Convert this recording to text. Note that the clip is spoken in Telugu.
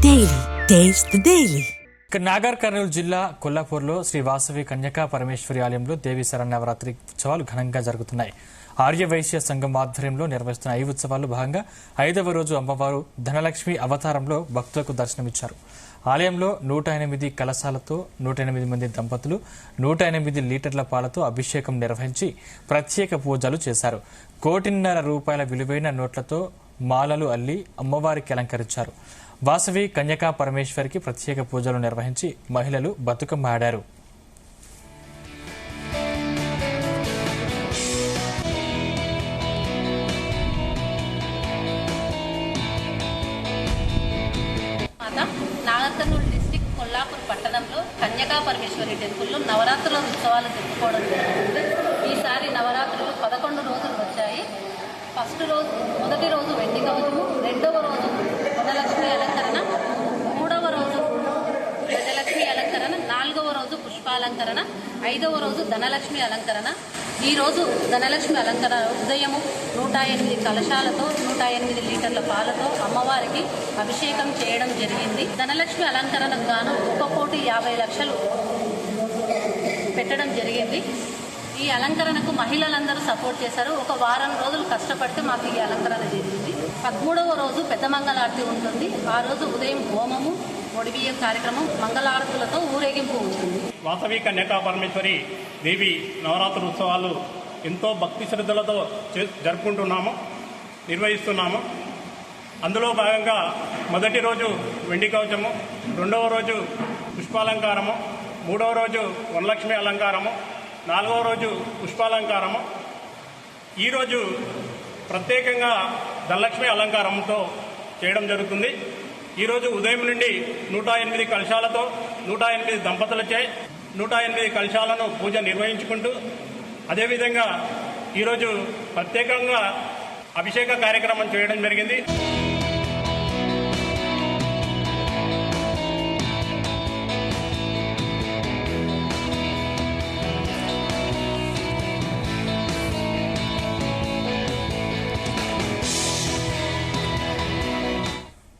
Daily taste the daily. Nagar Kurnool జిల్లా కొల్లాపూర్లో శ్రీ వాసవి కన్యకా పరమేశ్వరి ఆలయంలో దేవీ శరన్నవరాత్రి ఉత్సవాలు ఘనంగా జరుగుతున్నాయి. ఆర్యవైశ్య సంఘం ఆధ్వర్యంలో నిర్వహిస్తున్న ఈ ఉత్సవాల్లో భాగంగా 5వ రోజు అమ్మవారు ధనలక్ష్మి అవతారంలో భక్తులకు దర్శనమిచ్చారు. ఆలయంలో 108 కలశాలతో 108 మంది దంపతులు 108 లీటర్ల పాలతో అభిషేకం నిర్వహించి ప్రత్యేక పూజలు చేశారు. 1,50,00,000 రూపాయల విలువైన నోట్లతో మాలలు అల్లి అమ్మవారికి అలంకరించారు. వాసవి కన్యకా పరమేశ్వరికి ప్రత్యేక పూజలు నిర్వహించి మహిళలు బతుకమ్మ ఆడారు. నాగర్ కర్నూలు డిస్టిక్ కొల్లాపూర్ పట్టణంలో కన్యకా పరమేశ్వరి టెంపుల్లో నవరాత్రుల ఉత్సవాలు జరుపుకోవడం జరుగుతుంది. ఈసారి నవరాత్రులు 11 రోజులు వచ్చాయి. మొదటి రోజు వెండి కవచము, రెండవ రోజు ధనలక్ష్మి అలంకరణ, మూడవ రోజు గజలక్ష్మి అలంకరణ, 4వ రోజు పుష్పాలంకరణ, 5వ రోజు ధనలక్ష్మి అలంకరణ. ఈ రోజు ధనలక్ష్మి అలంకరణ ఉదయము 108 కలశాలతో 108 లీటర్ల పాలతో అమ్మవారికి అభిషేకం చేయడం జరిగింది. ధనలక్ష్మి అలంకరణకు గాను 1,50,00,000 పెట్టడం జరిగింది. ఈ అలంకరణకు మహిళలందరూ సపోర్ట్ చేశారు. ఒక వారం రోజులు కష్టపడితే మాకు ఈ అలంకరణ జరిగింది. 13వ రోజు పెద్ద మంగళారతి ఉంటుంది. ఆ రోజు ఉదయం హోమము, ఒడిబియ్యం కార్యక్రమం, మంగళారతులతో ఊరేగింపు ఉంటుంది. వాసవి కన్యకా పరమేశ్వరి దేవి నవరాత్రి ఉత్సవాలు ఎంతో భక్తి శ్రద్ధలతో నిర్వహిస్తున్నాము. అందులో భాగంగా మొదటి రోజు వెండి కవచము, రెండవ రోజు పుష్పాలంకారము, మూడవ రోజు వనలక్ష్మి అలంకారము, 4వ రోజు పుష్పాలంకారము. ఈరోజు ప్రత్యేకంగా ధనలక్ష్మి అలంకారంతో చేయడం జరుగుతుంది. ఈరోజు ఉదయం నుండి 108 కలశాలతో 108 దంపతులచే 108 కలశాలను పూజ నిర్వహించుకుంటూ, అదేవిధంగా ఈరోజు ప్రత్యేకంగా అభిషేక కార్యక్రమం చేయడం జరిగింది.